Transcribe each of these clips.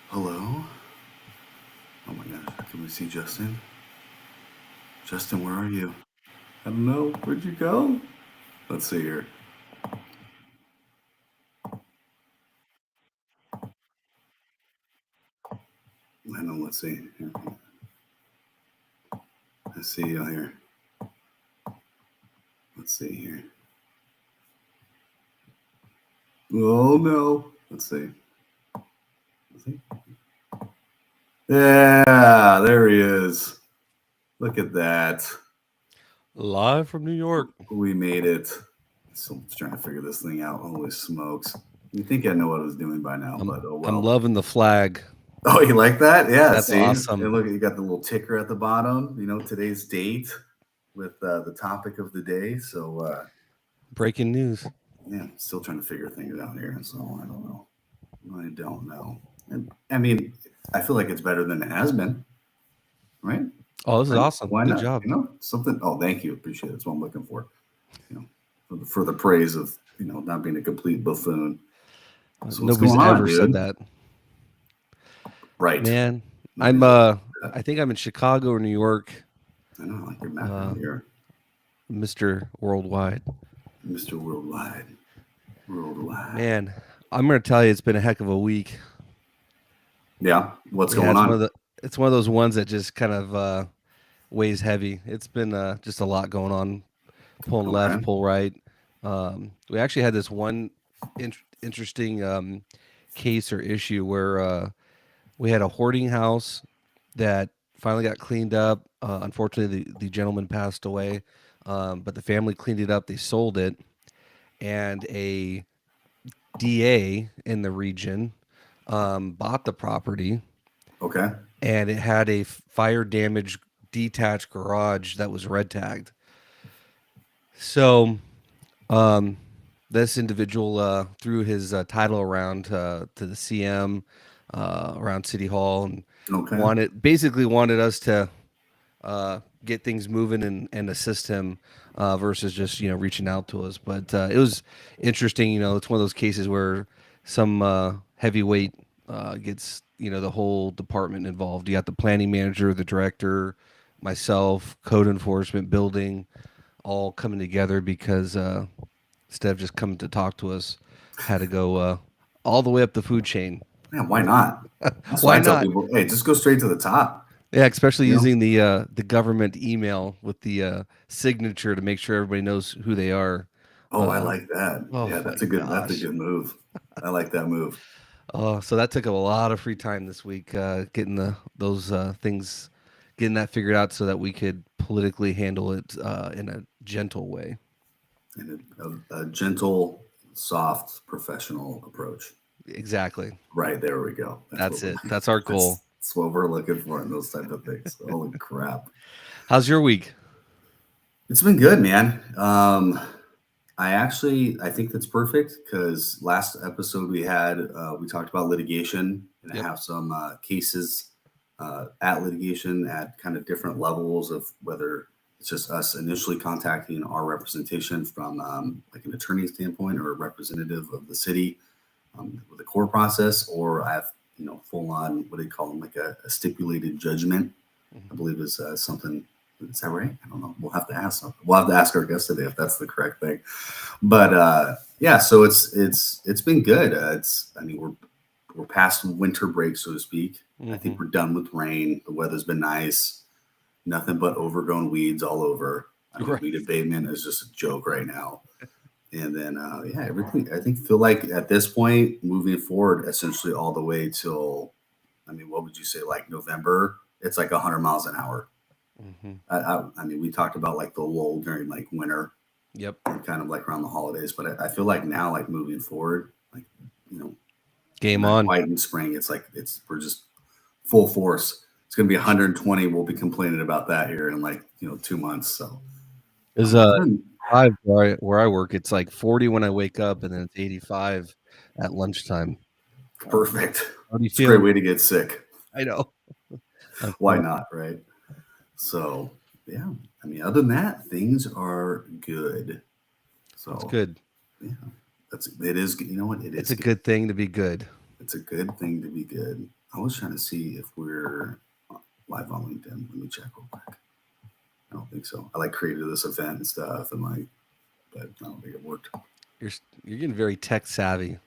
Hello? Oh my god, can we see Justin? Justin, where are you? I don't know. Where'd you go? Let's see here. I know, let's see. Here. I see you here. Let's see here. Oh no. Let's see. Yeah, there he is. Look at that. Live from New York. We made it. Still trying to figure this thing out. Holy smokes. You think I know what I was doing by now, but oh well. I'm loving the flag. Oh, you like that? Yeah, That's see? awesome. And look, you got the little ticker at the bottom, today's date with the topic of the day. So, breaking news. Yeah, still trying to figure things out here. So, I don't know. And I mean, I feel like it's better than it has been, right? Oh, this is awesome. Why Good not? job. Something. Oh, thank you. Appreciate it. That's what I'm looking for. For the praise of not being a complete buffoon. So nobody's ever said that. Right, man. I think I'm in Chicago or New York. I know, like your map out here, Mr. Worldwide. Mr. Worldwide. Man, I'm gonna tell you, it's been a heck of a week. Yeah, what's going on? It's one of those ones that just kind of weighs heavy. It's been just a lot going on, pulling left, pull right. We actually had this one interesting case or issue where we had a hoarding house that finally got cleaned up. Unfortunately, the gentleman passed away, but the family cleaned it up. They sold it, and a DA in the region bought the property. Okay. And it had a fire damaged detached garage that was red tagged. So this individual threw his title around to the CM around City Hall and wanted us to get things moving and assist him versus just reaching out to us. But it was interesting. It's one of those cases where some heavyweight gets the whole department involved. You got the planning manager, the director, myself, code enforcement, building, all coming together because instead of just coming to talk to us, had to go all the way up the food chain. Yeah, why not? That's why I tell people, hey, just go straight to the top. Yeah, especially using the government email with the signature to make sure everybody knows who they are. Oh, I like that. Yeah, that's a good move. I like that move. So that took up a lot of free time this week, getting those things, getting that figured out so that we could politically handle it in a gentle way. In a gentle, soft, professional approach. Exactly. Right, there we go. That's it. That's our goal. That's what we're looking for in those type of things. Holy crap. How's your week? It's been good, man. I think that's perfect because last episode we talked about litigation and I have some cases at litigation at kind of different levels of whether it's just us initially contacting our representation from like an attorney standpoint or a representative of the city with the court process, or I have full on what do you call them, like a stipulated judgment. I believe is something Is that right? I don't know. We'll have to ask them. We'll have to ask our guest today if that's the correct thing. But yeah, so it's been good. I mean we're past winter break, so to speak. I think we're done with rain. The weather's been nice. Nothing but overgrown weeds all over. I mean, Right. weed abatement is just a joke right now. And then yeah, everything I think feel like at this point, moving forward, essentially all the way till, I mean, what would you say, like November? It's like 100 miles an hour. Hmm. I mean, we talked about like the lull during like winter Yep. and kind of like around the holidays, but I feel like now, like moving forward, like, you know, Game not on. quite in spring. It's like we're just full force. It's going to be 120. We'll be complaining about that here in like 2 months. So Is five where I work, it's like 40 when I wake up, and then it's 85 at lunchtime. perfect. How do you It's a great feel? way to get sick. I know. Why not, right? So yeah, I mean, other than that, things are good. So It's good. yeah, it is. You know what? It It's is a good thing to be good. It's a good thing to be good. I was trying to see if we're live on LinkedIn. Let me check real quick. I don't think so. I like created this event and stuff, and like, but I don't think it worked. You're getting very tech savvy.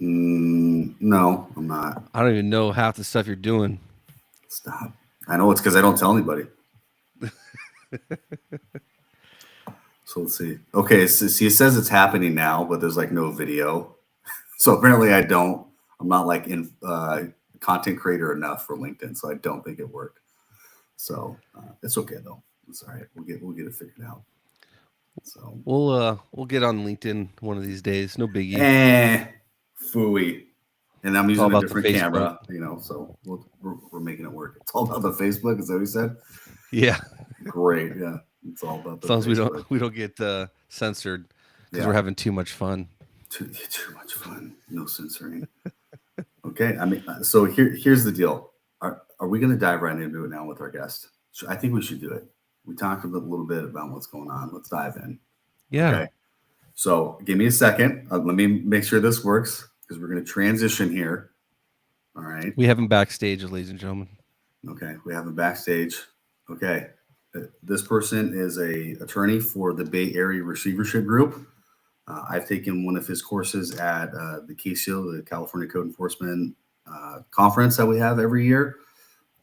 No, I'm not. I don't even know half the stuff you're doing. Stop. I know it's because I don't tell anybody. So let's see. Okay, so see, it says it's happening now, but there's like no video. So apparently I'm not like in content creator enough for LinkedIn, so I don't think it worked. So it's okay though. It's all right. We'll get it figured out. So we'll get on LinkedIn one of these days. No biggie. Phooey. And I'm It's all using a about the different Facebook. camera, so we're making it work. It's all about the Facebook, is that what you said? Yeah. Great. Yeah. It's all about the As long as Facebook. we don't get censored because Yeah. we're having too much fun. Too much fun. No censoring. Okay. I mean, so here's the deal. Are we going to dive right into it now with our guest? I think we should do it. We talked a little bit about what's going on. Let's dive in. Yeah. Okay. So give me a second. Let me make sure this works because we're going to transition here. All right. We have him backstage, ladies and gentlemen. Okay. We have him backstage. Okay. This person is a attorney for the Bay Area Receivership Group. I've taken one of his courses at the CASIO, the California Code Enforcement conference that we have every year.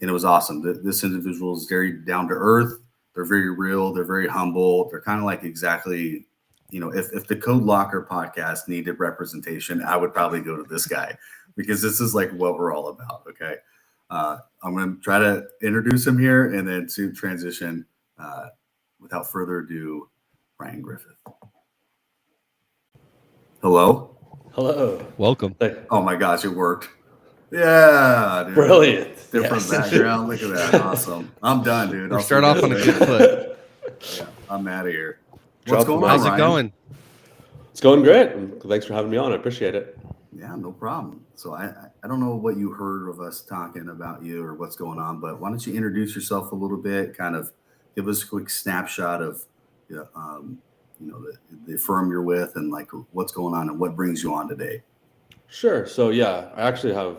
And it was awesome. This individual is very down to earth. They're very real. They're very humble. They're kind of like exactly, if the Code Locker podcast needed representation, I would probably go to this guy because this is like what we're all about. Okay. I'm going to try to introduce him here and then to transition without further ado, Ryan Griffith. Hello. Hello. Welcome. Oh my gosh, it worked. Yeah. Dude. Brilliant. Different background. Look at that. Awesome. I'm done, dude. We'll I'll start see you off guys on a later. good foot. Yeah, I'm out of here. Drop What's the going mic. on, How's it Ryan? going? It's going great. Thanks for having me on. I appreciate it. Yeah, no problem. So I don't know what you heard of us talking about you or what's going on, but why don't you introduce yourself a little bit, kind of give us a quick snapshot of the firm you're with and like what's going on and what brings you on today. Sure. So yeah, I actually have,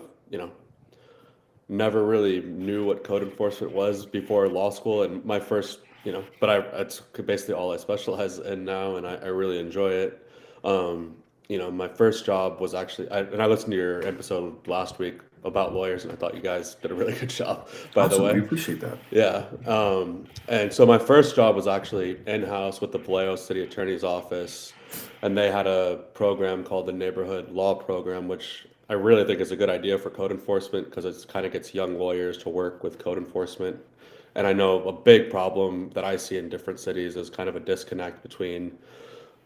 never really knew what code enforcement was before law school, and my first, but that's basically all I specialize in now, and I really enjoy it. My first job was actually, and I listened to your episode last week about lawyers, and I thought you guys did a really good job, by the Awesome. way. We appreciate that. Yeah. And so my first job was actually in-house with the Vallejo City Attorney's Office, and they had a program called the Neighborhood Law Program, which I really think is a good idea for code enforcement because it kind of gets young lawyers to work with code enforcement. And I know a big problem that I see in different cities is kind of a disconnect between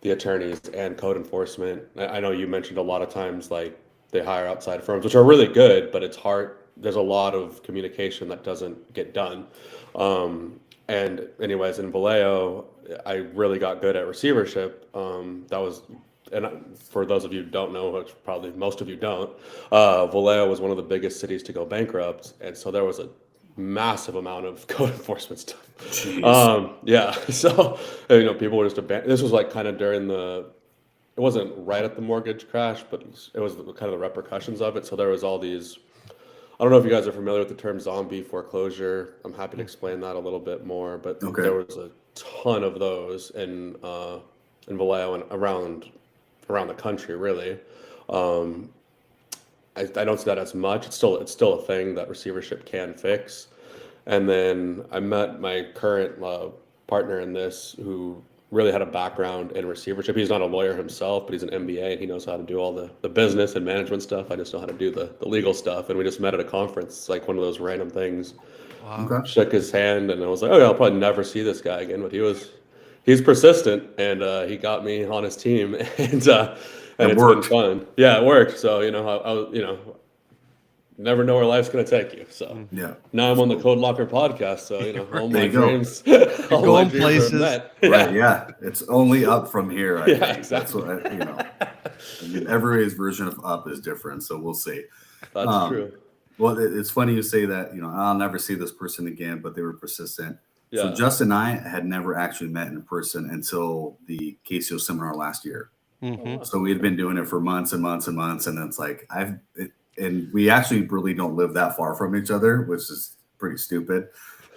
the attorneys and code enforcement. I know you mentioned a lot of times like they hire outside firms, which are really good, but it's hard. There's a lot of communication that doesn't get done. And anyways, in Vallejo, I really got good at receivership. For those of you who don't know, which probably most of you don't, Vallejo was one of the biggest cities to go bankrupt. And so there was a massive amount of code enforcement stuff. Jeez. Yeah. So, people were just this was like kind of during it wasn't right at the mortgage crash, but it was kind of the repercussions of it. So there was all these I don't know if you guys are familiar with the term zombie foreclosure. I'm happy to explain that a little bit more, but Okay. there was a ton of those in Vallejo and around the country, really. Um, I don't see that as much. It's still a thing that receivership can fix. And then I met my current partner in this who really had a background in receivership. He's not a lawyer himself, but he's an MBA and he knows how to do all the business and management stuff. I just know how to do the legal stuff. And we just met at a conference. It's like one of those random things. Wow. Okay. Shook his hand and I was like, oh yeah, I'll probably never see this guy again. But he's persistent and he got me on his team and It it's worked. been fun. Yeah, it worked. So, never know where life's gonna take you. So Yeah. now I'm on the Code Locker podcast. So all There my you go. dreams, all my going dreams places. are met. Right. Yeah. It's only up from here. I Yeah, think. exactly. That's what I mean, everybody's version of up is different. So we'll see. That's Um, true. Well, it's funny you say that, I'll never see this person again, but they were persistent. So Yeah. Justin and I had never actually met in person until the KCO seminar last year. Mhm. So we had been doing it for months and months and months. And it's like, and we actually really don't live that far from each other, which is pretty stupid.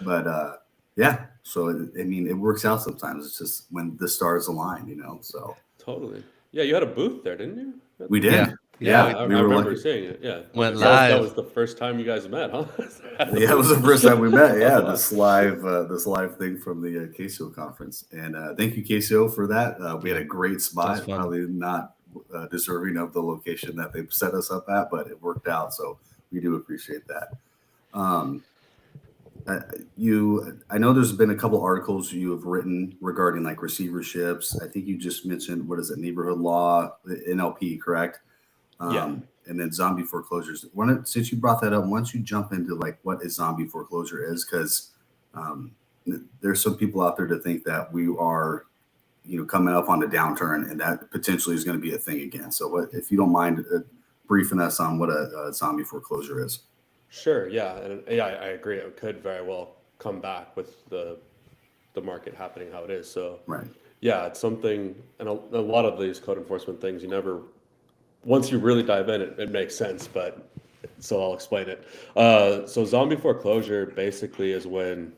But yeah, so it works out sometimes. It's just when the stars align, so Totally. Yeah, you had a booth there, didn't you? we did. Yeah. Yeah, I we were remember lucky. seeing it. Yeah. Went So that live. was the first time you guys met, huh? Yeah, it was the first time we met. Yeah, That's this live thing from the KCO conference, and thank you KCO for that. We had a great spot, That's fun. probably not deserving of the location that they set us up at, but it worked out. So we do appreciate that. Um, I know there's been a couple articles you have written regarding like receiverships. I think you just mentioned what is it, neighborhood law, the NLP, correct? Yeah. And then zombie foreclosures. Since you brought that up, why don't you jump into like what a zombie foreclosure is? Because there's some people out there to think that we are, coming up on a downturn, and that potentially is going to be a thing again. So, if you don't mind briefing us on what a zombie foreclosure is? Sure. Yeah. And yeah, I agree. It could very well come back with the market happening how it is. So Right. yeah, it's something, and a lot of these code enforcement things, once you really dive in, it makes sense, but so I'll explain it. So zombie foreclosure basically is when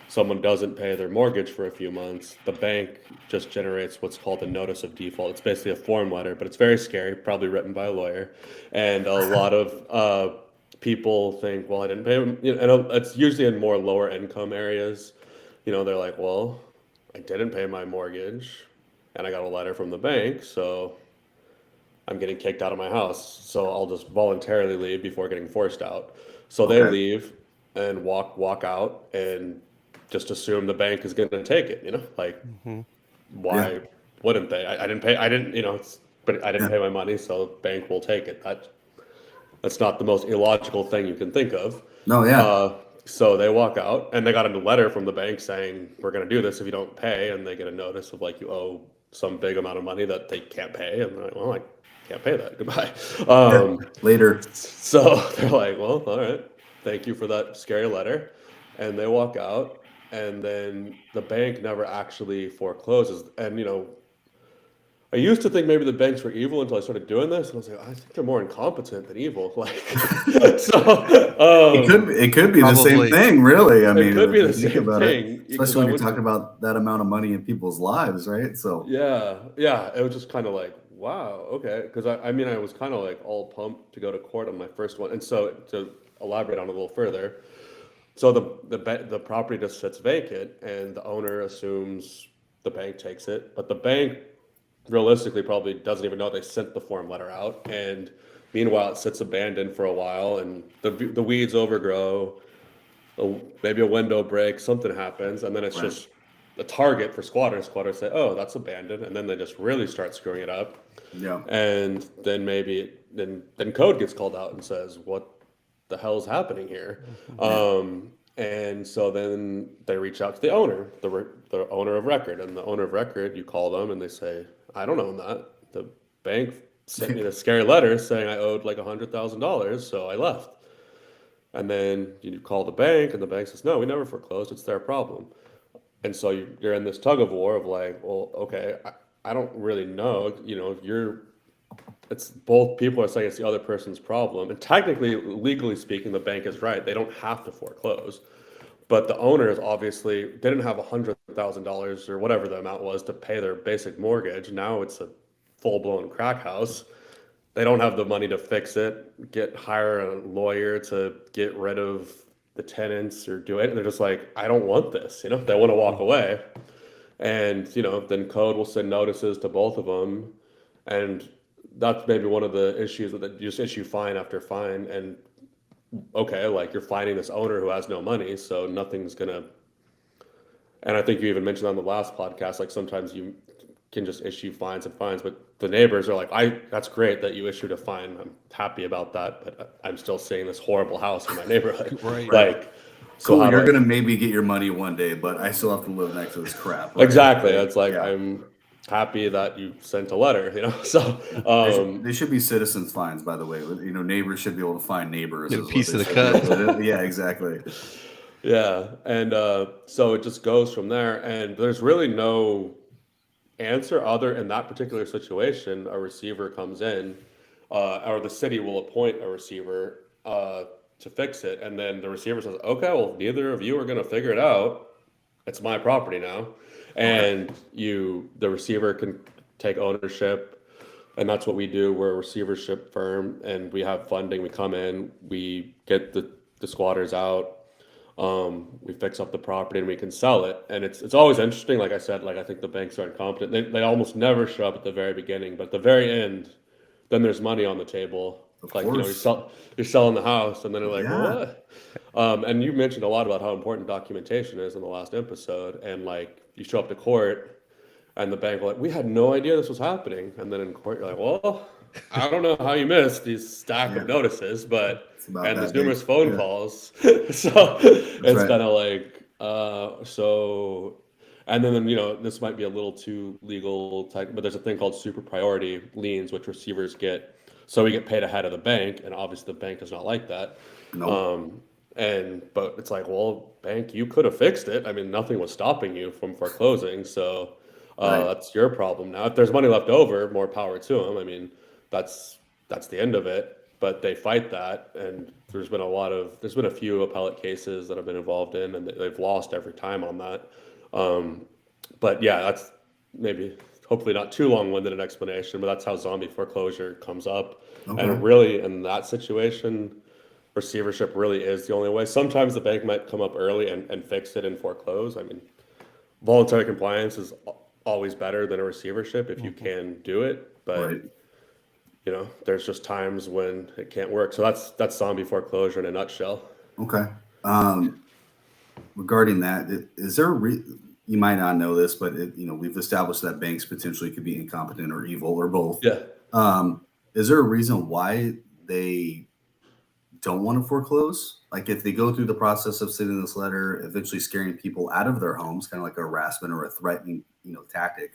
someone doesn't pay their mortgage for a few months, the bank just generates what's called a notice of default. It's basically a form letter, but it's very scary, probably written by a lawyer. And a lot of people think, well, I didn't pay them. And it's usually in more lower income areas. They're like, well, I didn't pay my mortgage and I got a letter from the bank, so I'm getting kicked out of my house. So I'll just voluntarily leave before getting forced out. So they Okay. leave and walk out and just assume the bank is going to take it, like why Yeah. wouldn't they? I didn't pay, I didn't, but I didn't Yeah. pay my money, so the bank will take it. That's not the most illogical thing you can think of. No, yeah. So they walk out and they got a letter from the bank saying, we're going to do this if you don't pay. And they get a notice of like, you owe some big amount of money that they can't pay. And they're like, well, I can't pay that. Goodbye. Later. So they're like, well, all right. Thank you for that scary letter. And they walk out and then the bank never actually forecloses. And, I used to think maybe the banks were evil until I started doing this. And I was like, I think they're more incompetent than evil. Like, It could be the same Probably. thing, really. I mean, could be if the you think same about it, thing, because especially when I you're was- talking about that amount of money in people's lives, right? So, yeah, it was just kind of like, wow, okay. Because I mean, I was kind of like all pumped to go to court on my first one. And so to elaborate on it a little further, so the property just sits vacant and the owner assumes the bank takes it, but the bank realistically probably doesn't even know they sent the form letter out. And meanwhile, it sits abandoned for a while and the weeds overgrow, maybe a window breaks, something happens, and then it's Right. just a target for squatters. Squatters say, oh, that's abandoned, and then they just really start screwing it up. yeah. And then then code gets called out and says, what the hell is happening here? And so then they reach out to the owner, the owner of record, and the owner of record, you call them and they say, I don't own that. The bank sent me this scary letter saying I owed like $100,000, so I left. And then you call the bank and the bank says, no, we never foreclosed. It's their problem. And so you're in this tug of war of like, well, okay, I don't really know, if you're it's both people are saying it's the other person's problem. And technically, legally speaking, the bank is right. They don't have to foreclose. But the owners obviously didn't have $100,000 or whatever the amount was to pay their basic mortgage. Now it's a full-blown crack house. They don't have the money to fix it, hire a lawyer to get rid of the tenants or do it. And they're just like, I don't want this. They want to walk away. And, then code will send notices to both of them. And that's maybe one of the issues with it. You just issue fine after fine. And okay, like you're finding this owner who has no money, so nothing's gonna. And I think you even mentioned on the last podcast, like sometimes you can just issue fines and fines, but the neighbors are like, that's great that you issued a fine. I'm happy about that, but I'm still seeing this horrible house in my neighborhood. Right. Like, so Cool, you're gonna maybe get your money one day, but I still have to live next to this crap. right? exactly. It's like Yeah. I'm happy that you sent a letter, So They should be citizens fines, by the way. Neighbors should be able to find neighbors. Get a is what piece they of the should be cut. able to do. Yeah, exactly. yeah, and so it just goes from there, and there's really no answer other in that particular situation. A receiver comes in, or the city will appoint a receiver to fix it, and then the receiver says, "Okay, well, neither of you are going to figure it out. It's my property now," and the receiver can take ownership, and that's what we do. We're a receivership firm, and we have funding. We come in, we get the squatters out. We fix up the property and we can sell it. And it's always interesting. Like I said, like I think the banks are incompetent. They almost never show up at the very beginning, but at the very end, then there's money on the table. Of Like, course. you're selling the house and then they're like, Yeah. what? And you mentioned a lot about how important documentation is in the last episode. And like you show up to court and the bank will like, we had no idea this was happening. And then in court, you're like, well, I don't know how you missed these stack Yeah. of notices, but It's about and that there's big. numerous phone Yeah. calls. So it's right. kind of like, so, and then, this might be a little too legal type, but there's a thing called super priority liens, which receivers get. So we get paid ahead of the bank, and obviously the bank does not like that. No. But it's like, well, bank, you could have fixed it. I mean, nothing was stopping you from foreclosing. So Right. that's your problem now. If there's money left over, more power to them. I mean, that's the end of it. But they fight that, and there's been a few appellate cases that I've been involved in, and they've lost every time on that. But yeah, that's maybe hopefully not too long-winded an explanation, but that's how zombie foreclosure comes up. Okay. And really, in that situation, receivership really is the only way. Sometimes the bank might come up early and fix it and foreclose. I mean, voluntary compliance is always better than a receivership if you can do it, but Right. there's just times when it can't work. So that's zombie foreclosure in a nutshell. Okay. Regarding that, is there you might not know this, but we've established that banks potentially could be incompetent or evil or both. Yeah. Is there a reason why they don't want to foreclose? Like if they go through the process of sending this letter, eventually scaring people out of their homes, kind of like a harassment or a threatening, tactic.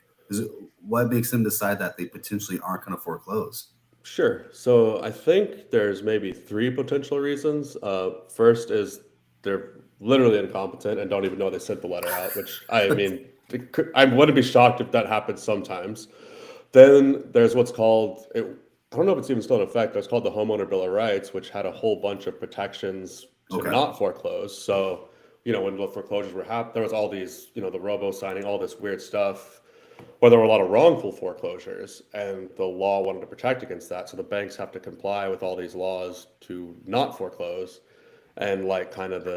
What makes them decide that they potentially aren't going to foreclose? Sure. So I think there's maybe three potential reasons. First is they're literally incompetent and don't even know they sent the letter out, which I mean, I wouldn't be shocked if that happens sometimes. Then there's what's called, I don't know if it's even still in effect, but it's called the Homeowner Bill of Rights, which had a whole bunch of protections to Okay. not foreclose. So, when the foreclosures were happening, there was all these, the robo signing, all this weird stuff, where there were a lot of wrongful foreclosures, and the law wanted to protect against that. So the banks have to comply with all these laws to not foreclose, and like kind of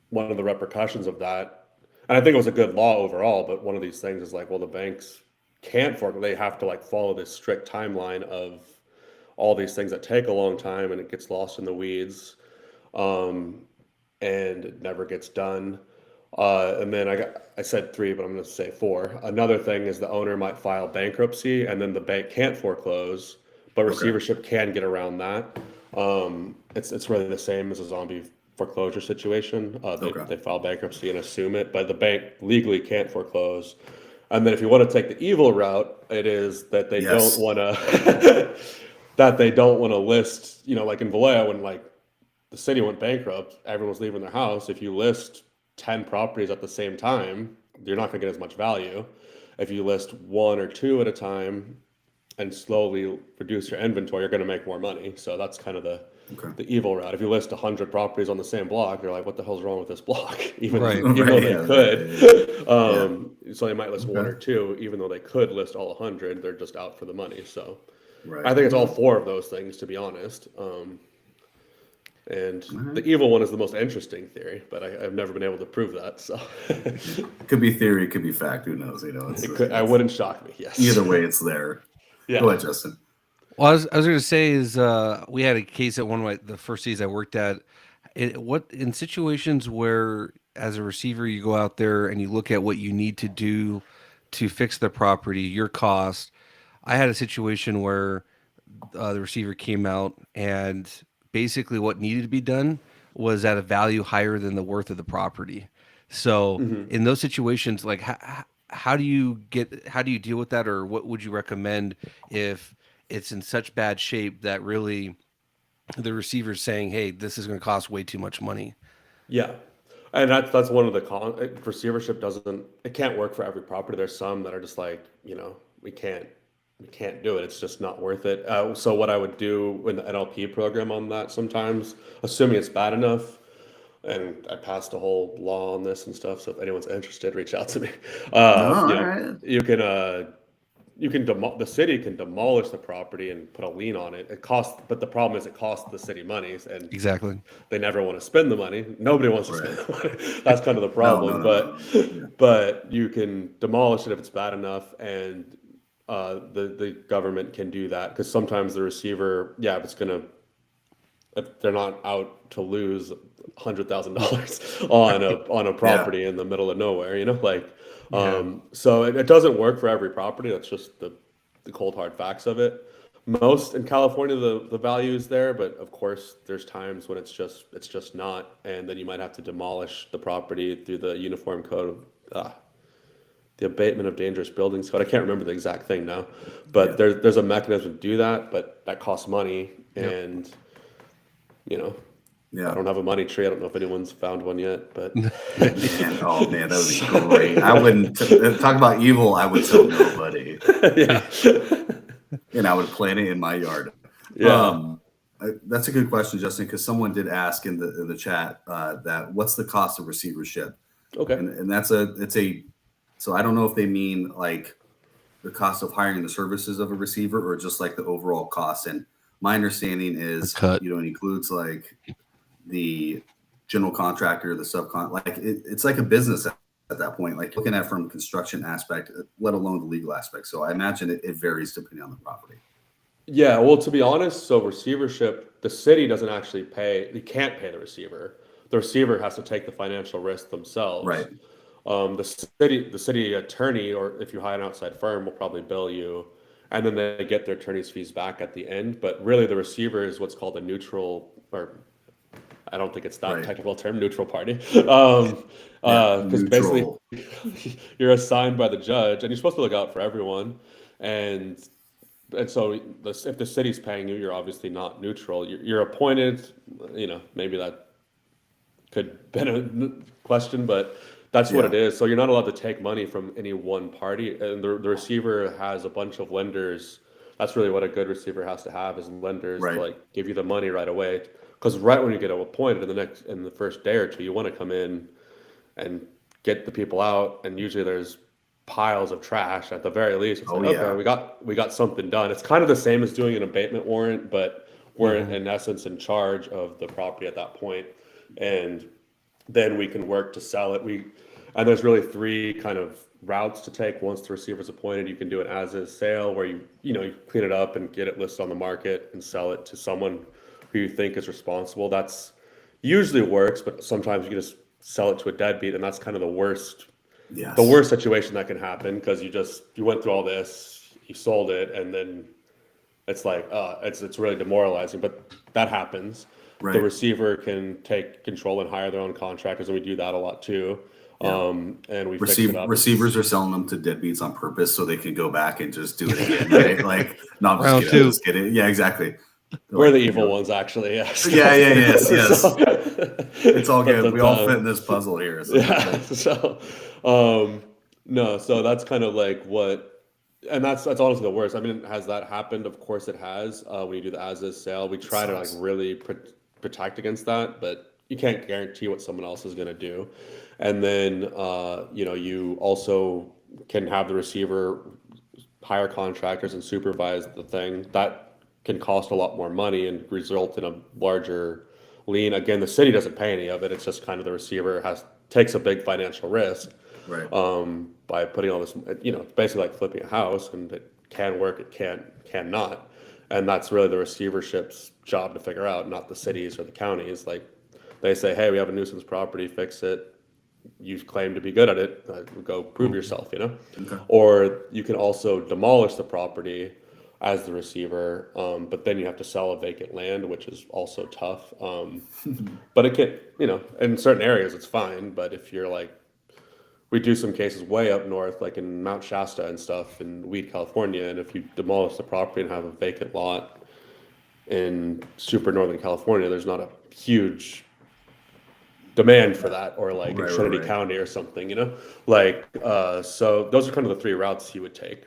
one of the repercussions of that. And I think it was a good law overall, but one of these things is like, well, the banks can't foreclose. They have to like follow this strict timeline of all these things that take a long time, and it gets lost in the weeds, and it never gets done. And then I said three, but I'm going to say four. Another thing is the owner might file bankruptcy, and then the bank can't foreclose, but receivership can get around that. It's really the same as a zombie foreclosure situation. They file bankruptcy and assume it, but the bank legally can't foreclose. And then if you want to take the evil route, it is that they Yes. don't want to that they don't want to list, like in Vallejo when like the city went bankrupt, everyone was leaving their house. If you list 10 properties at the same time, you're not going to get as much value. If you list one or two at a time, and slowly reduce your inventory, you're going to make more money. So that's kind of the Okay. evil route. If you list 100 properties on the same block, you're like, what the hell's wrong with this block? Even Right. even though Right, they yeah, could. yeah. So they might list one Okay. or two, even though they could list all 100. They're just out for the money. So Right. I think it's all four of those things, to be honest. And Alright. the evil one is the most interesting theory, but I've never been able to prove that. So Could be theory, could be fact. Who knows? I wouldn't shock me. Yes. Either way, it's there. Yeah. Go ahead, Justin. Well, I was going to say is we had a case at one of the first cities I worked at. What in situations where, as a receiver, you go out there and you look at what you need to do to fix the property, your cost. I had a situation where the receiver came out and basically what needed to be done was at a value higher than the worth of the property. So in those situations, like how do you deal with that, or what would you recommend if it's in such bad shape that really the receiver's saying, hey, this is going to cost way too much money? Yeah. And that's one of the receivership it can't work for every property. There's some that are just like, we can't do it. It's just not worth it. So what I would do in the NLP program on that sometimes, assuming it's bad enough, and I passed a whole law on this and stuff. So if anyone's interested, reach out to me. Alright. The city can demolish the property and put a lien on it. But the problem is it costs the city money, and Exactly. they never want to spend the money. Nobody wants to spend the money. That's kind of the problem. No. But you can demolish it if it's bad enough, and the government can do that, because sometimes the receiver, if they're not out to lose $100,000 on a property in the middle of nowhere, so it doesn't work for every property. That's just the cold hard facts of it. Most in California, the value is there, but of course there's times when it's just not, and then you might have to demolish the property through the Uniform Code of the Abatement of Dangerous Buildings Code. I can't remember the exact thing now, but there's a mechanism to do that, but that costs money, and I don't have a money tree. I don't know if anyone's found one yet, but Man, that would be great. I wouldn't talk about evil. I would tell nobody, yeah, and I would plant it in my yard. yeah. That's a good question, Justin, because someone did ask in the chat that what's the cost of receivership, Okay. and so I don't know if they mean like the cost of hiring the services of a receiver or just like the overall cost. And my understanding is, cut. it includes like the general contractor, the subcon, like it's like a business at that point, like looking at it from a construction aspect, let alone the legal aspect. So I imagine it varies depending on the property. Yeah, well, to be honest, so receivership, the city doesn't actually pay. They can't pay the receiver. The receiver has to take the financial risk themselves. Right. The city attorney, or if you hire an outside firm, will probably bill you, and then they get their attorney's fees back at the end. But really, the receiver is what's called a neutral, or I don't think it's that technical term, neutral party. Because basically you're assigned by the judge, and you're supposed to look out for everyone. And so if the city's paying you, you're obviously not neutral. You're appointed. Maybe that could be a question, but that's what it is. So you're not allowed to take money from any one party, and the receiver has a bunch of lenders. That's really what a good receiver has to have, is lenders to like give you the money right away. Because right when you get appointed in the first day or two, you want to come in and get the people out, and usually there's piles of trash at the very least. It's okay, we got something done. It's kind of the same as doing an abatement warrant, but we're in essence in charge of the property at that point, and then we can work to sell it. And there's really three kind of routes to take once the receiver's appointed. You can do an as-is sale, where you clean it up and get it listed on the market and sell it to someone who you think is responsible. That's usually works, but sometimes you can just sell it to a deadbeat, and that's kind of the worst situation that can happen, because you went through all this, you sold it, and then it's like it's really demoralizing. But that happens. Right. The receiver can take control and hire their own contractors, and we do that a lot too. And we fix it up. Receivers are selling them to deadbeats on purpose so they can go back and just do it again, right? Like, not just get it. Yeah, exactly. We're the evil ones, actually. Yes. Yes. It's all good. We all fit in this puzzle here. So. Yeah. So, no. So that's kind of like what And that's honestly the worst. I mean, has that happened? Of course it has. When you do the as is sale, we try to like sucks. really protect against that, but you can't guarantee what someone else is going to do. And then you also can have the receiver hire contractors and supervise the thing. That can cost a lot more money and result in a larger lien. Again, the city doesn't pay any of it. It's just kind of the receiver takes a big financial risk Right. by putting all this, it's basically like flipping a house, and it can work, it cannot. And that's really the receivership's job to figure out, not the cities or the counties. Like they say, hey, we have a nuisance property, fix it. You claim to be good at it, go prove yourself, Okay. Or you can also demolish the property as the receiver, but then you have to sell a vacant land, which is also tough. But it can, in certain areas it's fine, but if you're like, we do some cases way up north, like in Mount Shasta and stuff in Weed, California, and if you demolish the property and have a vacant lot in super northern California, there's not a huge demand for that, or like in Right, Trinity right. County or something, so those are kind of the three routes you would take.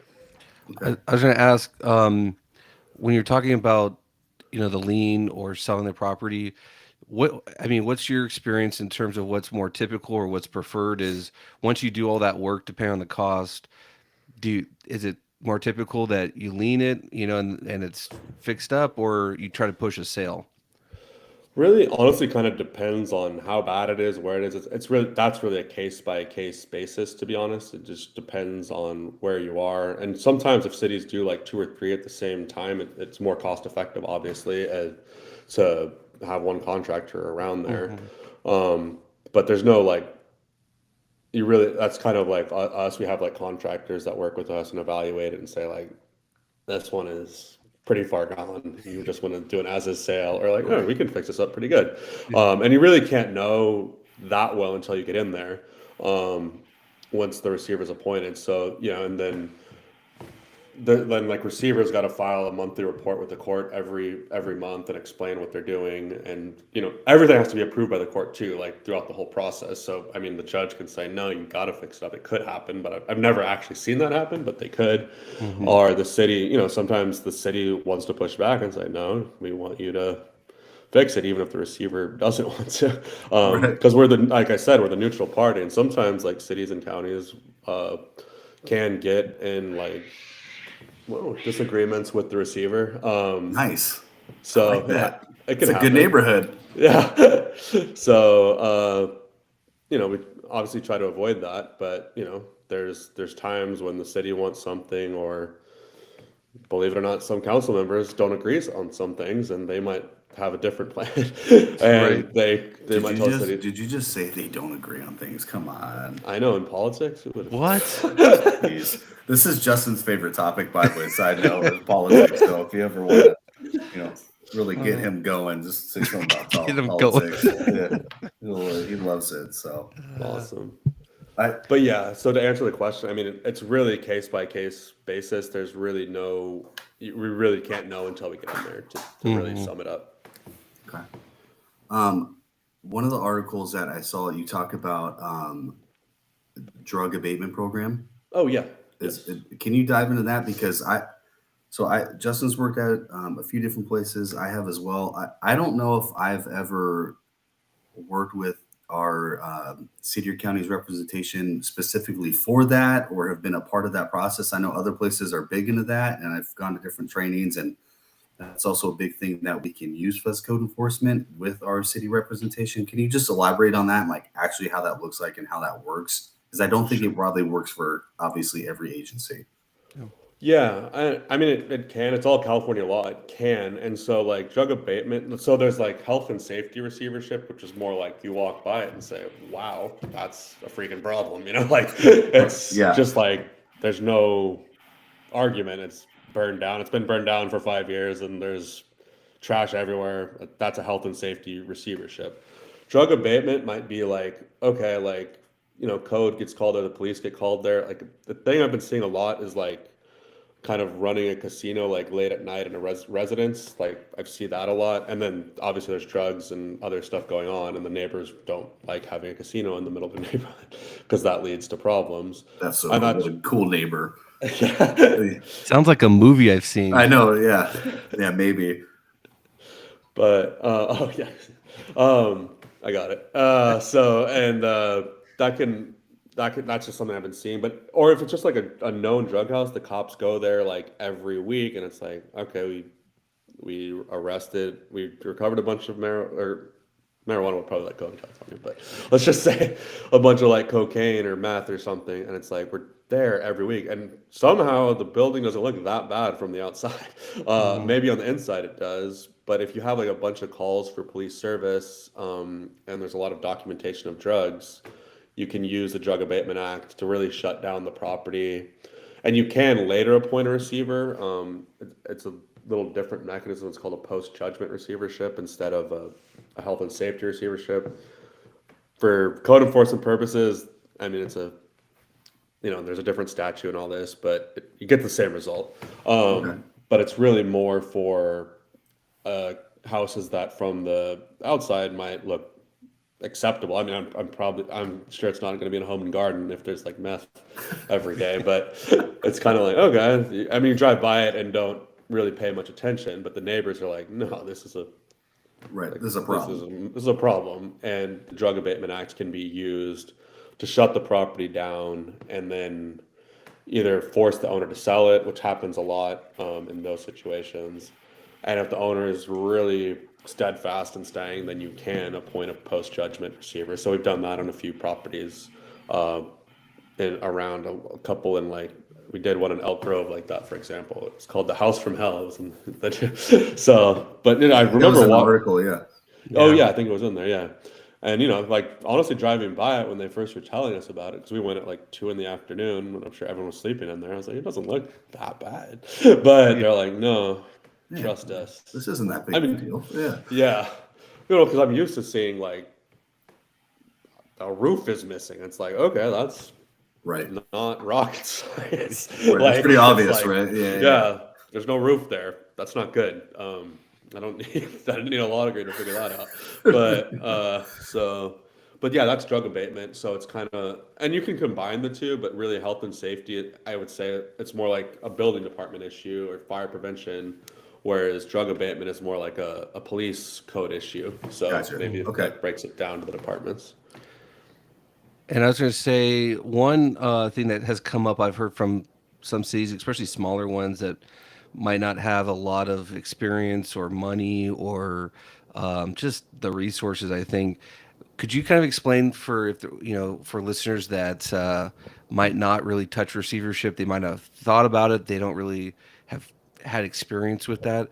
I was going to ask, when you're talking about, the lien or selling the property, what's your experience in terms of what's more typical or what's preferred? Is once you do all that work, depending on the cost, is it more typical that you lien it, and it's fixed up, or you try to push a sale? Really, honestly, kind of depends on how bad it is, where it is. That's really a case by case basis, to be honest. It just depends on where you are. And sometimes if cities do like two or three at the same time, it's more cost effective, obviously, to have one contractor around there. Mm-hmm. But there's no like, that's kind of like us. We have like contractors that work with us and evaluate it and say like, this one is pretty far gone. You just want to do an as is sale, or like, oh, we can fix this up pretty good. And you really can't know that well until you get in there, once the receiver's appointed. So, and then like receivers got to file a monthly report with the court every month and explain what they're doing, and everything has to be approved by the court too, like throughout the whole process. So I mean, the judge can say no, you got to fix it up. It could happen, but I've never actually seen that happen, but they could. Mm-hmm. Or the city, sometimes the city wants to push back and say no, we want you to fix it, even if the receiver doesn't want to, Right. because like I said, we're the neutral party, and sometimes like cities and counties can get in like disagreements with the receiver. Nice. So Like that. it It's can a happen. good neighborhood. Yeah. So we obviously try to avoid that, but there's times when the city wants something, or believe it or not, some council members don't agree on some things, and they might have a different plan, and Right. they might tell the city. Did you just say they don't agree on things? Come on. I know in politics, who would What? Please. This is Justin's favorite topic, by the way. Side note is politics. So if you ever want to, really get him going, just say something about Get him politics. Yeah. He loves it. So awesome. I But yeah, so to answer the question, I mean, it's really case by case basis. There's really we really can't know until we get in there to really sum it up. okay. One of the articles that I saw, you talk about drug abatement program. Oh yeah. Yes. Can you dive into that? Because Justin's worked at a few different places. I have as well. I don't know if I've ever worked with our city or county's representation specifically for that, or have been a part of that process. I know other places are big into that, and I've gone to different trainings, and that's also a big thing that we can use for code enforcement with our city representation. Can you just elaborate on that, and like actually how that looks like and how that works? Because I don't think it broadly works for obviously every agency. Yeah, I mean it can. It's all California law. It can, and so like drug abatement. So there's like health and safety receivership, which is more like you walk by it and say, "Wow, that's a freaking problem." Like it's Yeah. just like there's no argument. It's burned down. It's been burned down for 5 years, and there's trash everywhere. That's a health and safety receivership. Drug abatement might be like, okay, like code gets called there, the police get called there. Like the thing I've been seeing a lot is like kind of running a casino like late at night in a residence. Like I see that a lot, and then obviously there's drugs and other stuff going on, and the neighbors don't like having a casino in the middle of the neighborhood because that leads to problems. That's And a cool neighbor. Yeah. Sounds like a movie I've seen. I know, yeah. Yeah, maybe. But oh yeah, I got it. So and that can that's just something I've been seeing. But or if it's just like a known drug house, the cops go there like every week, and it's like, okay, we arrested, we recovered a bunch of marijuana would probably like go in California, but let's just say a bunch of like cocaine or meth or something, and it's like we're there every week, and somehow the building doesn't look that bad from the outside. Mhm. Maybe on the inside it does, but if you have like a bunch of calls for police service, and there's a lot of documentation of drugs, you can use the Drug Abatement Act to really shut down the property. And you can later appoint a receiver. It's a little different mechanism. It's called a post-judgment receivership instead of a health and safety receivership. For code enforcement purposes, I mean, there's a different statute and all this, but you get the same result. Okay. But it's really more for houses that from the outside might look acceptable. I mean, I'm sure it's not going to be in a home and garden if there's like meth every day, but it's kind of like, okay. I mean, you drive by it and don't really pay much attention, but the neighbors are like, no, this is a Right. like This is a problem. this is a problem, and the Drug Abatement Act can be used to shut the property down and then either force the owner to sell it, which happens a lot in those situations. And if the owner is really steadfast in staying, then you can appoint a post-judgment receiver. So we've done that on a few properties, uh, in around a couple in like we did one in Elk Grove like that, for example. It's called the House from Hell. It was so, but I It was remember an what. article, yeah. Oh Yeah. yeah, I think it was in there. Yeah, and like honestly, driving by it when they first were telling us about it, because we went at like 2 in the afternoon when I'm sure everyone was sleeping in there. I was like, it doesn't look that bad, but Yeah. they're like, no, Yeah. trust us. This isn't that big I of a mean, deal. Yeah. yeah, because I'm used to seeing like a roof is missing. It's like, okay, that's Right. not rocket science. Right. It's Like pretty it's obvious, like, right? Yeah, yeah. yeah, there's no roof there. That's not good. I don't need I didn't need a law degree to figure that out. But but yeah, that's drug abatement. So it's kind of, and you can combine the two, but really health and safety, I would say it's more like a building department issue or fire prevention, whereas drug abatement is more like a police code issue. So Gotcha. maybe Okay. that breaks it down to the departments. And I was going to say one thing that has come up, I've heard from some cities, especially smaller ones that might not have a lot of experience or money or just the resources. I think. Could you kind of explain for if for listeners that might not really touch receivership, they might have thought about it, they don't really have had experience with that.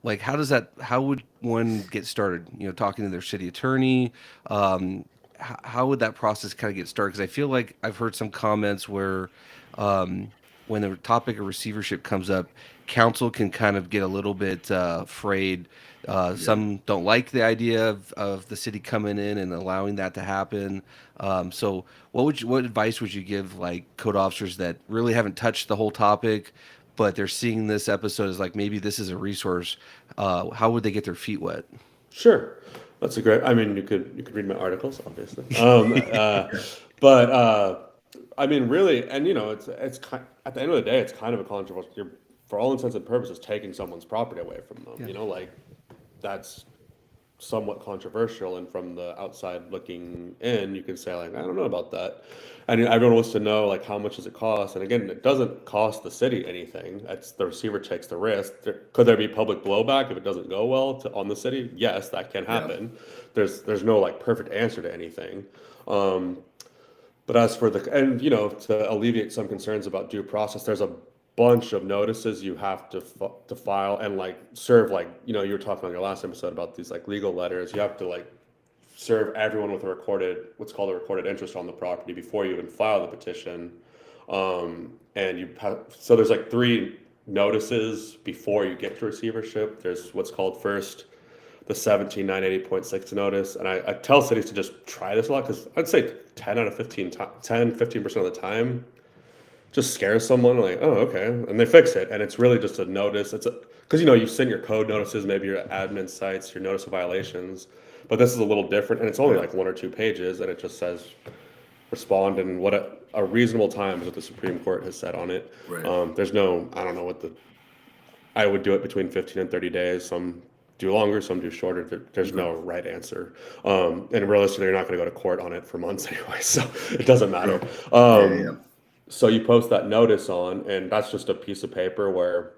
Like, how would one get started? Talking to their city attorney. How would that process kind of get started? Because I feel like I've heard some comments where when the topic of receivership comes up, council can kind of get a little bit afraid. Yeah. Some don't like the idea of the city coming in and allowing that to happen. So, what advice would you give like code officers that really haven't touched the whole topic, but they're seeing this episode as like maybe this is a resource? How would they get their feet wet? Sure. That's a great. I mean, you could read my articles, obviously. But I mean, really, and at the end of the day, it's kind of a controversial. You're, for all intents and purposes, taking someone's property away from them. Yeah. Like that's somewhat controversial, and from the outside looking in, you can say like, I don't know about that, and everyone wants to know like how much does it cost, and again, it doesn't cost the city anything. It's the receiver takes the risk. Could there be public blowback if it doesn't go well on the city? Yes, that can Yeah. happen. There's no like perfect answer to anything. But as for to alleviate some concerns about due process, there's a bunch of notices you have to file and like serve, like you were talking on your last episode about these like legal letters. You have to like serve everyone with what's called a recorded interest on the property before you even file the petition. And so there's like 3 notices before you get to receivership. There's what's called first the 17980.6 notice. And I tell cities to just try this a lot, because I'd say 10 out of 15% of the time just scares someone like, oh, okay. And they fix it. And it's really just a notice. Because you send your code notices, maybe your admin sites, your notice of violations. But this is a little different. And it's only like 1 or 2 pages. And it just says, respond in what a reasonable time is what the Supreme Court has said on it. Right. There's no, I don't know what I would do it between 15 and 30 days. Some do longer, some do shorter. There's no right answer. And realistically, you're not going to go to court on it for months anyway, so it doesn't matter. Yeah. So you post that notice on, and that's just a piece of paper where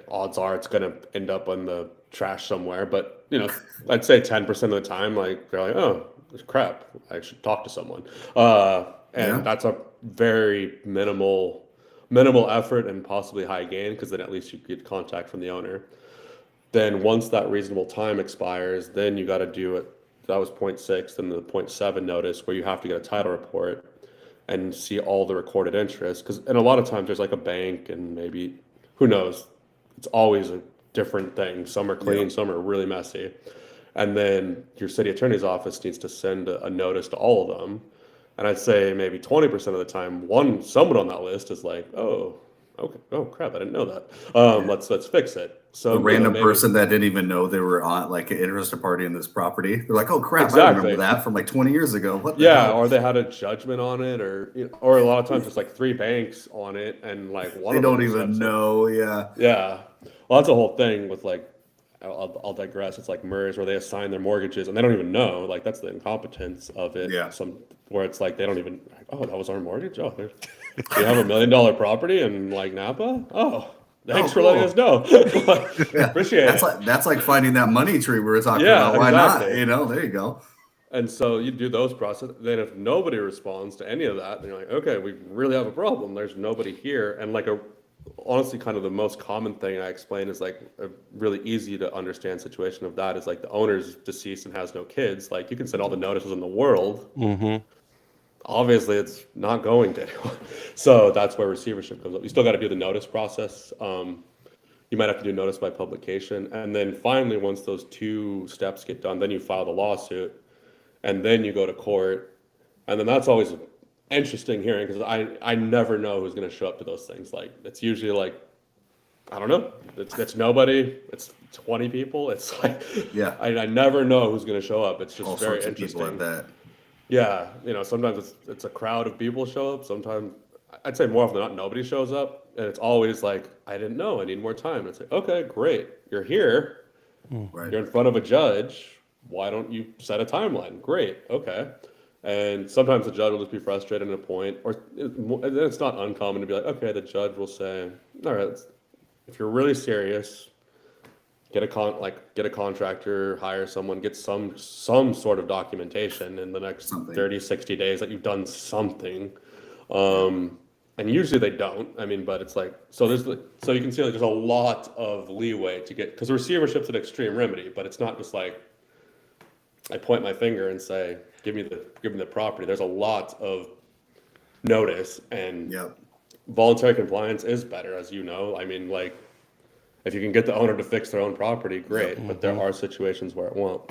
odds are it's going to end up on the trash somewhere. But, I'd say 10% of the time, like, they're like, oh, crap, I should talk to someone. Yeah. That's a very minimal effort and possibly high gain, because then at least you get contact from the owner. Then once that reasonable time expires, then you got to do it. That was point 6, then the point 7 notice, where you have to get a title report and see all the recorded interest. And a lot of times there's like a bank, and maybe, who knows, it's always a different thing. Some are clean, some are really messy. And then your city attorney's office needs to send a notice to all of them. And I'd say maybe 20% of the time, someone on that list is like, oh, okay, oh crap, I didn't know that. Let's fix it. So A random person that didn't even know they were on like an interested party in this property. They're like, oh crap, I Exactly. remember that from like 20 years ago. What the Yeah, hell? or they had a judgment on it, or a lot of times it's like 3 banks on it, and like one They of them don't even accepts it. know. Yeah. Yeah, well, that's a whole thing with like, I'll digress. It's like MERS, where they assign their mortgages and they don't even know. Like, that's the incompetence of it. Yeah. Where it's like they don't even. Oh, that was our mortgage. Oh, you have a $1 million property in like Napa. Oh, thanks for letting us know. Yeah. Appreciate it. That's like finding that money tree we were talking Yeah, about. Why not? exactly. There you go. And so you do those process. Then if nobody responds to any of that, then you're like, okay, we really have a problem. There's nobody here. And like honestly, kind of the most common thing I explain is like a really easy to understand situation of that is like the owner's deceased and has no kids. Like, you can send all the notices in the world. Mm-hmm. Obviously, it's not going to anyone. So that's where receivership comes up. You still got to do the notice process. You might have to do notice by publication. And then finally, once those 2 steps get done, then you file the lawsuit. And then you go to court. And then that's always an interesting hearing, because I never know who's going to show up to those things. Like, it's usually like, I don't know. It's nobody. It's 20 people. It's like, Yeah. I never know who's going to show up. It's just All very sorts of people interesting. at that. Yeah, sometimes it's a crowd of people show up. Sometimes, I'd say more often than not, nobody shows up, and it's always like, I didn't know, I need more time. And it's like, okay, great, you're here, Right. you're in front of a judge. Why don't you set a timeline? Great, okay. And sometimes the judge will just be frustrated at a point, and then it's not uncommon to be like, okay, the judge will say, all right, if you're really serious, get a contractor, hire someone, get some sort of documentation in the next Something. 30, 60 days that you've done something. And usually they don't. I mean, but it's like, so you can see like there's a lot of leeway to get, because receivership's an extreme remedy, but it's not just like I point my finger and say, give me the property. There's a lot of notice, and Yep. voluntary compliance is better, as you know. I mean, like, if you can get the owner to fix their own property, great, but there are situations where it won't.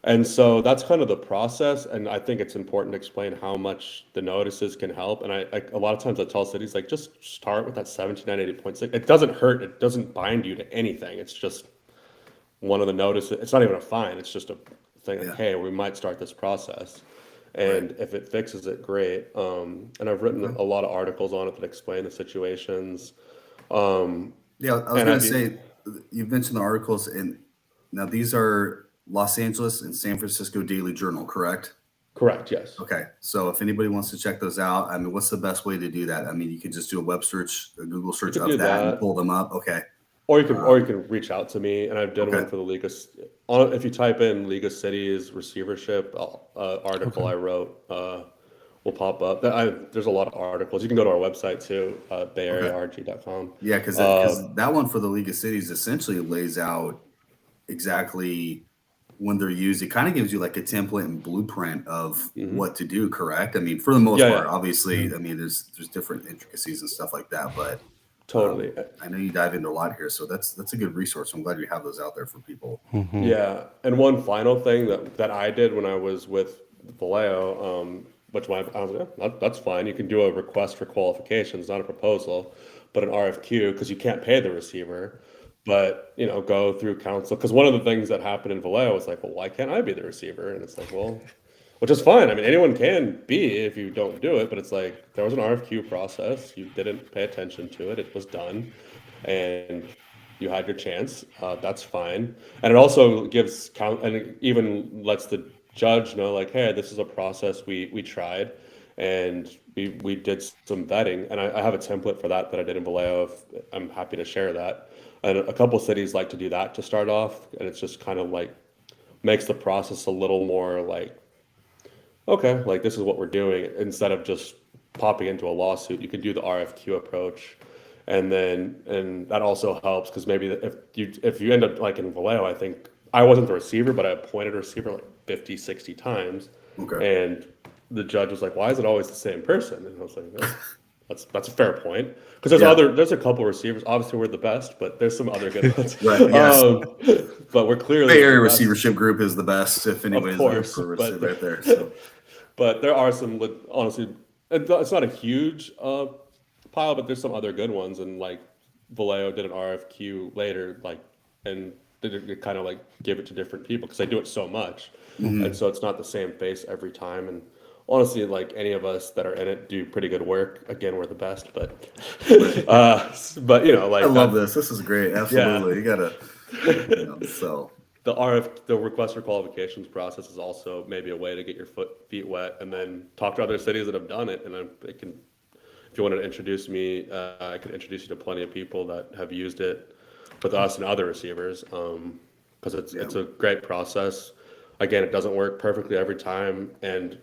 And so that's kind of the process, and I think it's important to explain how much the notices can help. And a lot of times I tell cities, like, just start with that 1798.6. It doesn't hurt, it doesn't bind you to anything. It's just one of the notices. It's not even a fine, it's just a thing like, Yeah. hey, we might start this process. And if it fixes it, great. And I've written a lot of articles on it that explain the situations. Yeah, I was And going I to do- say, you mentioned the articles, and now these are Los Angeles and San Francisco Daily Journal, correct? Correct, yes. Okay, so if anybody wants to check those out, I mean, what's the best way to do that? I mean, you could just do a web search, a Google search can of do that and that. pull them up. Okay, Or you can reach out to me, and I've done Okay. one for the League of. If you type in League of Cities receivership article I wrote, will pop up. There's a lot of articles. You can go to our website too, bayarearg.com. yeah, because that one for the League of Cities essentially lays out exactly when they're used. It kind of gives you like a template and blueprint of what to do. Correct? I mean, for the most Yeah, part, yeah. obviously, I mean, there's different intricacies and stuff like that, but Totally. I know you dive into a lot here, so that's a good resource. I'm glad you have those out there for people. Yeah, and one final thing that I did when I was with Vallejo, which I was like, yeah, that's fine. You can do a request for qualifications, not a proposal, but an RFQ, because you can't pay the receiver. But go through counsel, because one of the things that happened in Vallejo was like, well, why can't I be the receiver? And it's like, well, which is fine. I mean, anyone can be if you don't do it, but it's like there was an RFQ process. You didn't pay attention to it. It was done, and you had your chance. That's fine. And it also gives count, and it even lets the judge know, like, hey, this is a process we tried, and we did some vetting. And I have a template for that I did in Vallejo. If, I'm happy to share that. And a couple cities like to do that to start off, and it's just kind of like makes the process a little more like, okay, like this is what we're doing instead of just popping into a lawsuit. You can do the RFQ approach, and that also helps because maybe if you end up like in Vallejo, I think I wasn't the receiver, but I appointed a receiver like 50, 60 times, Okay. and the judge was like, "Why is it always the same person?" And I was like, That's a fair point because there's a couple receivers. Obviously, we're the best, but there's some other good ones. Right. Yes. But we're clearly Bay Area the best. receivership group is the best, if anybody's looking course, for a but- receiver right there. So. But there are some, honestly, it's not a huge pile, but there's some other good ones. And like Vallejo did an RFQ later, like, and they kind of like give it to different people because they do it so much. And so it's not the same face every time. And honestly, like any of us that are in it do pretty good work. Again, we're the best, but, but like I love this. This is great. Absolutely. You gotta, so. the request for qualifications process is also maybe a way to get your feet wet and then talk to other cities that have done it. And then if you want to introduce me, I can introduce you to plenty of people that have used it with us and other receivers. Because it's a great process. Again, it doesn't work perfectly every time, and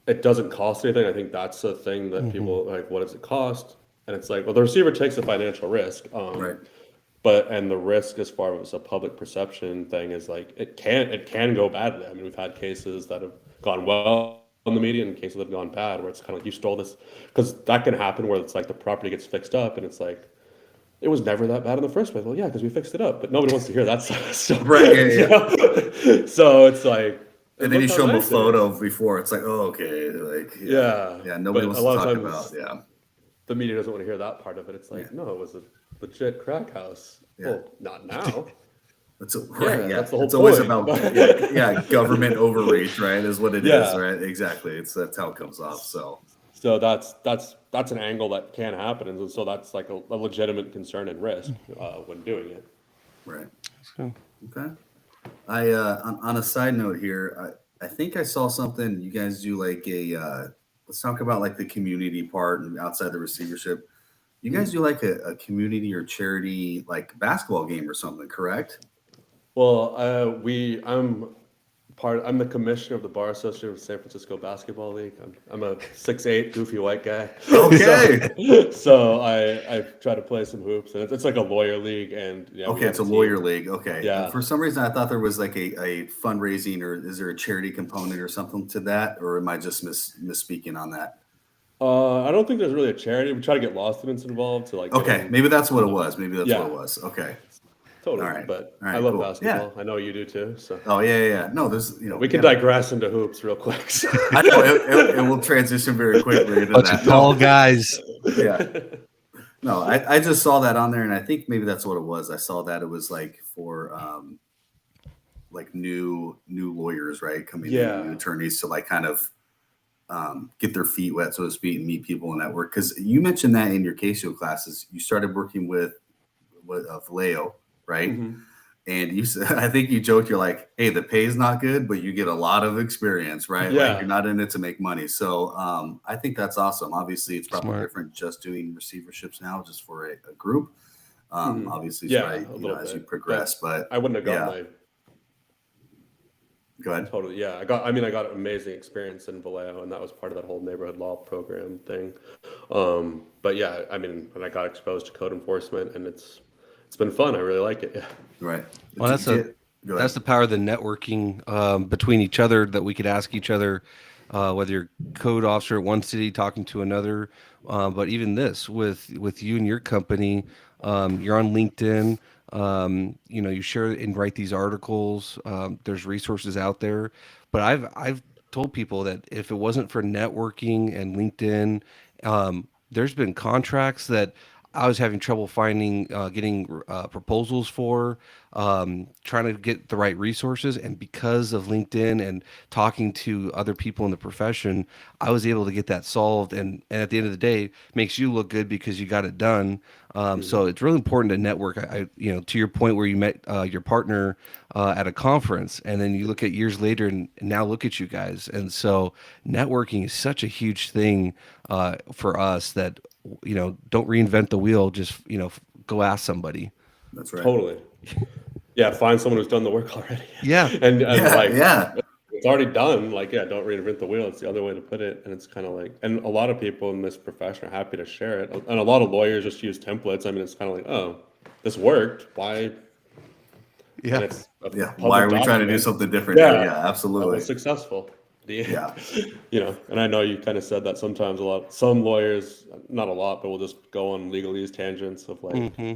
it doesn't cost anything. I think that's the thing that people like, what does it cost? And it's like, well, the receiver takes the financial risk. Right. And the risk as far as a public perception thing is like it can go badly. I mean, we've had cases that have gone well in the media and cases that have gone bad where it's kind of like you stole this, because that can happen where it's like the property gets fixed up and it's like it was never that bad in the first place. Well, yeah, because we fixed it up, but nobody wants to hear that stuff. Right. Yeah. You know? So it's like, And then you look show how them a nice it photo is. before. It's like, oh, okay. Like, Yeah. Yeah. Nobody But wants a to lot of talk times- about. Yeah. The media doesn't want to hear that part of it. It's like, no, it was a legit crack house. Yeah. Well, not now. That's right. Yeah. that's the whole It's always point. about government overreach, right? Is what it is, Yeah. right? Exactly. That's how it comes off. So. So that's an angle that can happen, and so that's like a legitimate concern and risk when doing it. Right. So, Okay. I on a side note here, I think I saw something. You guys do like a let's talk about like the community part and outside the receivership. You guys do like a community or charity like basketball game or something, correct? Well, I'm the commissioner of the Bar Association of San Francisco Basketball League. I'm a 6'8" goofy white guy. Okay. So I try to play some hoops, and it's like a lawyer league, and we Okay, have it's a team. lawyer league. Okay. Yeah. For some reason, I thought there was like a fundraising, or is there a charity component or something to that, or am I just misspeaking on that? I don't think there's really a charity. We try to get law students involved to like. get Okay, them- maybe that's what it was. Maybe that's Yeah. what it was. Okay. Totally. All right. But All right, I love cool. basketball. I know you do too. So Oh yeah. No, there's we can yeah. digress into hoops real quick. I know it will transition very quickly into bunch that. of tall guys. Yeah. No, I just saw that on there, and I think maybe that's what it was. I saw that it was like for like new lawyers, right? Coming Yeah. in, new attorneys to like kind of get their feet wet, so to speak, and meet people in that work. Because you mentioned that in your Casio classes, you started working with Vallejo, right? Mhm. And you said, I think you joked, you're like, hey, the pay is not good, but you get a lot of experience, right? Yeah. Like you're not in it to make money. So I think that's awesome. Obviously, it's probably Smart. different just doing receiverships now, just for a group. Mhm. Obviously, Yeah, right, a you know, little as you bit, progress, but I wouldn't have gotten Yeah. my go ahead. totally. Yeah, I got amazing experience in Vallejo, and that was part of that whole neighborhood law program thing. But yeah, and I got exposed to code enforcement, and it's been fun. I really like it. Yeah. Right. Well, that's Go ahead. That's the power of the networking between each other, that we could ask each other, whether you're code officer at one city talking to another, but even this with you and your company, you're on LinkedIn. You share and write these articles. There's resources out there, but I've told people that if it wasn't for networking and LinkedIn, there's been contracts that I was having trouble finding, getting proposals for, trying to get the right resources. And because of LinkedIn and talking to other people in the profession, I was able to get that solved. And at the end of the day, makes you look good because you got it done. So Mhm. it's really important to network. To your point where you met your partner at a conference, and then you look at years later, and now look at you guys. And so networking is such a huge thing for us that don't reinvent the wheel. Just go ask somebody. That's right. Totally. Yeah, find someone who's done the work already. Yeah, And Yeah, like yeah, it's already done. Like, yeah, don't reinvent the wheel. It's the other way to put it. And it's kind of like, and a lot of people in this profession are happy to share it. And a lot of lawyers just use templates. I mean, it's kind of like, oh, this worked. Why? And yeah, it's a yeah. Why public are we trying to do document. something different here? Yeah, Yeah, that absolutely. was successful. The, Yeah, and I know you kind of said that sometimes a lot, some lawyers, not a lot, but will just go on legalese tangents of like, hmm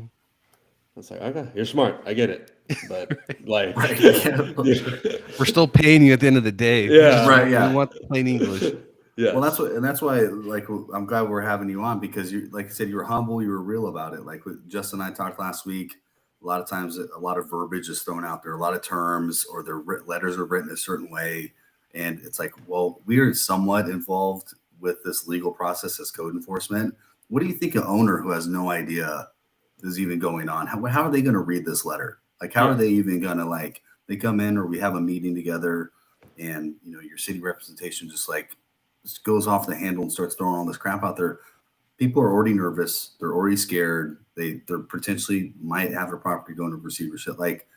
it's like, okay, you're smart. I get it. But like, right. Yeah, we're still paying you at the end of the day. We just yeah, right. we Yeah. want the plain English. Well, that's yes. what, and that's why, like, I'm glad we're having you on because you, like I said, you were humble, you were real about it. Like with Justin and I talked last week. A lot of times, a lot of verbiage is thrown out there, a lot of terms, or their letters are written a certain way, and it's like, well, we are somewhat involved with this legal process as code enforcement. What do you think an owner who has no idea is even going on? How are they going to read this letter? Like, how are Yeah. they even going to like? They come in, or we have a meeting together, and your city representation just goes off the handle and starts throwing all this crap out there. People are already nervous. They're already scared. They're potentially might have their property going to receivership. Like,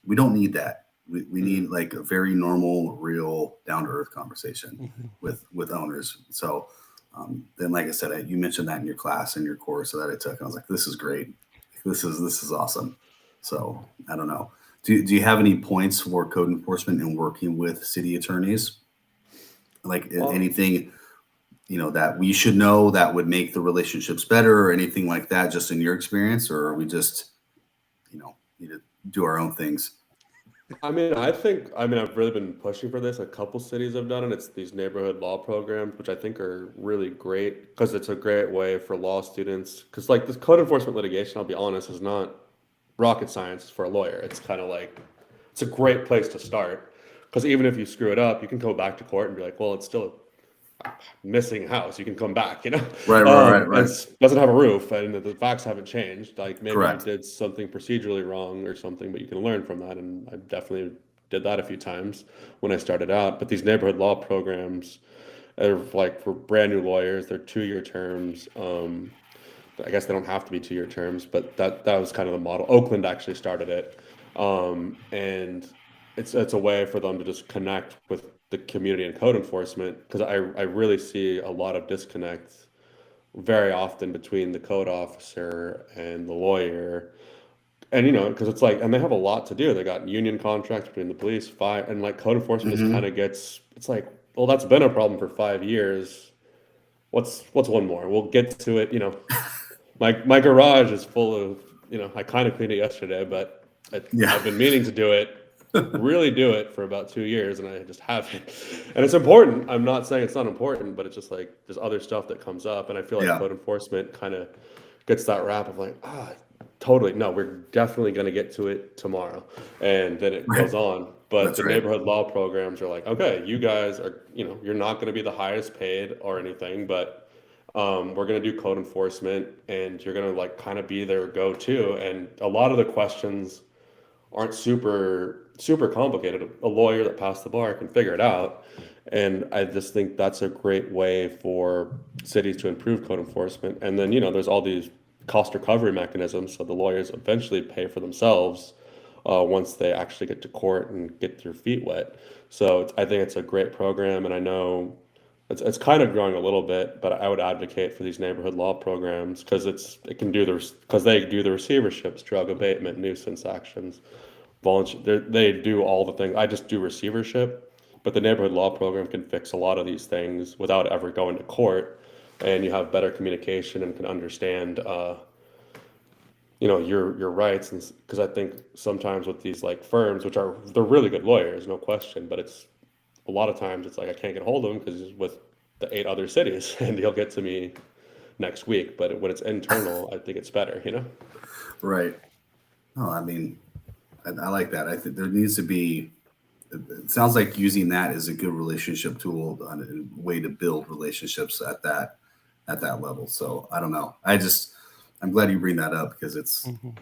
we don't need that. We Mhm. need like a very normal, real, down to earth conversation Mhm. with owners. So then, like I said, you mentioned that in your class in your course that I took. And I was like, this is great. This is awesome. So I don't know. Do you have any points for code enforcement and working with city attorneys? Like Well, anything that we should know that would make the relationships better or anything like that, just in your experience, or are we just need to do our own things? I've really been pushing for this. A couple cities have done it. It's these neighborhood law programs, which I think are really great because it's a great way for law students. Because like this code enforcement litigation, I'll be honest, is not rocket science for a lawyer. It's kind of like it's a great place to start because even if you screw it up, you can go back to court and be like, well, it's still a missing house. You can come back, Right, right, right, right. doesn't have a roof and the facts haven't changed. Like maybe you Correct. did something procedurally wrong or something, but you can learn from that. And I definitely did that a few times when I started out. But these neighborhood law programs are like for brand new lawyers. They're 2-year terms. I guess they don't have to be 2-year terms, but that was kind of the model. Oakland actually started it, and it's a way for them to just connect with the community and code enforcement because I really see a lot of disconnect very often between the code officer and the lawyer, and because it's like, and they have a lot to do. They got union contracts between the police, fire, and like code enforcement just kind Hmm. of gets. It's like, well, that's been a problem for 5 years. What's one more? We'll get to it. My garage is full of, I kind of cleaned it yesterday, but Yeah. I've been meaning to do it, really do it for about 2 years, and I just haven't. And it's important. I'm not saying it's not important, but it's just like there's other stuff that comes up, and I feel like Yeah. code enforcement kind of gets that rap of like, totally, no, we're definitely going to get to it tomorrow, and then it Right. goes on. But That's the right. neighborhood law programs are like, okay, you guys are, you're not going to be the highest paid or anything, but we're going to do code enforcement and you're going to like kind of be their go-to. And a lot of the questions aren't super complicated. A lawyer that passed the bar can figure it out. And I just think that's a great way for cities to improve code enforcement. And then, there's all these cost recovery mechanisms. So the lawyers eventually pay for themselves once they actually get to court and get their feet wet. So I think it's a great program. And I know it's kind of growing a little bit, but I would advocate for these neighborhood law programs because because they do the receiverships, drug abatement, nuisance actions, volunteer. They do all the things. I just do receivership, but the neighborhood law program can fix a lot of these things without ever going to court, and you have better communication and can understand, your rights. And because I think sometimes with these like firms, they're really good lawyers, no question, but it's a lot of times it's like I can't get hold of him because he's with the 8 other cities, and he'll get to me next week. But when it's internal, I think it's better, you know? Right. Oh, I mean, I like that. I think there needs to be. It sounds like using that as a good relationship tool, a way to build relationships at that level. So I don't know. I'm glad you bring that up because it's. Mhm.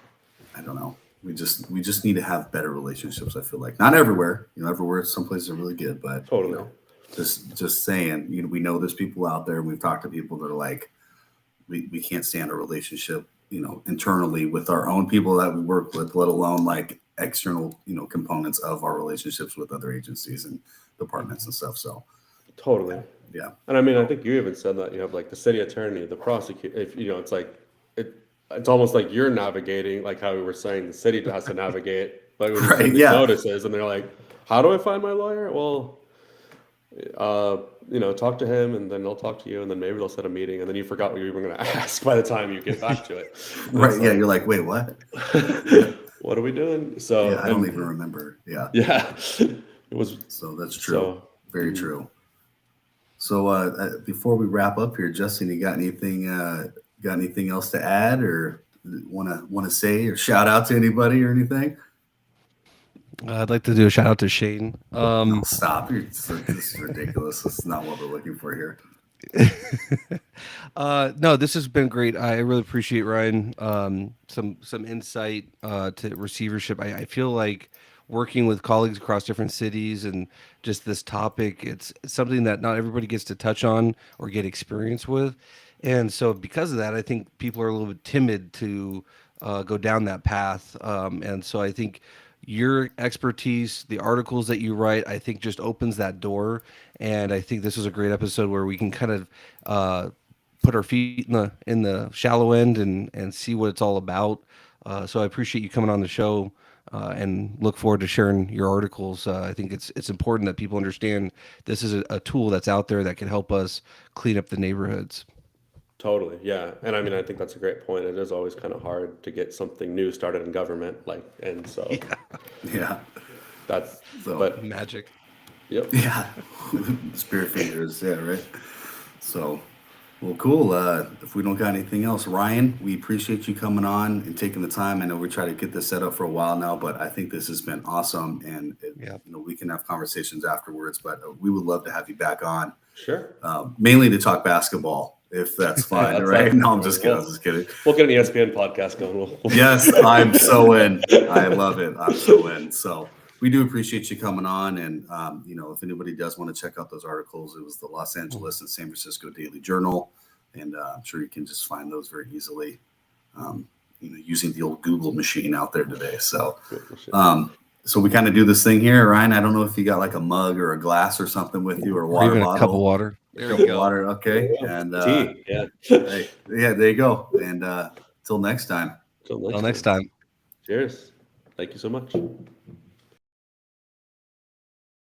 I don't know. We just need to have better relationships. I feel like not everywhere. Everywhere. Some places are really good, but Totally. just saying. We know there's people out there. And we've talked to people that are like, we can't stand a relationship. Internally with our own people that we work with, let alone like external, components of our relationships with other agencies and departments and stuff. So Totally. yeah. And I mean, I think you even said that you have like the city attorney, the prosecutor. If it's like it's almost like you're navigating, like how we were saying, the city has to navigate. Like when you Right, send these yeah. notices, and they're like, "How do I find my lawyer?" Well, talk to him, and then they'll talk to you, and then maybe they'll set a meeting, and then you forgot what you were going to ask by the time you get back to it. And Right. it's Yeah. like, You're like, wait, what? what are we doing? So Yeah. I don't even remember. Yeah. Yeah, it was So that's true. so. Very true. So before we wrap up here, Justin, you got anything else to add or want to say or shout out to anybody or anything? I'd like to do a shout out to Shane. Oh, stop. This is ridiculous. This is not what we're looking for here. No, this has been great. I really appreciate Ryan. Some insight to receivership. I feel like working with colleagues across different cities and just this topic, it's something that not everybody gets to touch on or get experience with. And so because of that, I think people are a little bit timid to go down that path. And so I think your expertise, the articles that you write, I think just opens that door. And I think this was a great episode where we can kind of put our feet in the shallow end and see what it's all about. So I appreciate you coming on the show and look forward to sharing your articles. I think it's important that people understand this is a tool that's out there that can help us clean up the neighborhoods. Totally, yeah. And I mean, I think that's a great point. It is always kind of hard to get something new started in government, and so Yeah. that's, So but Magic. yep, yeah. Spirit fingers. Yeah. Right. So, well, cool. If we don't got anything else, Ryan, we appreciate you coming on and taking the time. I know we try to get this set up for a while now, but I think this has been awesome, and Yeah. we can have conversations afterwards. But we would love to have you back on, sure. mainly to talk basketball, if that's fine. That's Right? fine. No, I'm just kidding. I'm just kidding. We'll get an ESPN podcast going. We'll Yes, I'm so in. I love it. I'm so in. So we do appreciate you coming on. And, if anybody does want to check out those articles, it was the Los Angeles and San Francisco Daily Journal. And I'm sure you can just find those very easily, using the old Google machine out there today. So, so we kind of do this thing here, Ryan. I don't know if you got like a mug or a glass or something with you or a Or water even a bottle. cup of water. There you go. Water. Okay. And tea. Yeah. hey, yeah, there you go. And till next time. Till Until next time. Cheers. Thank you so much.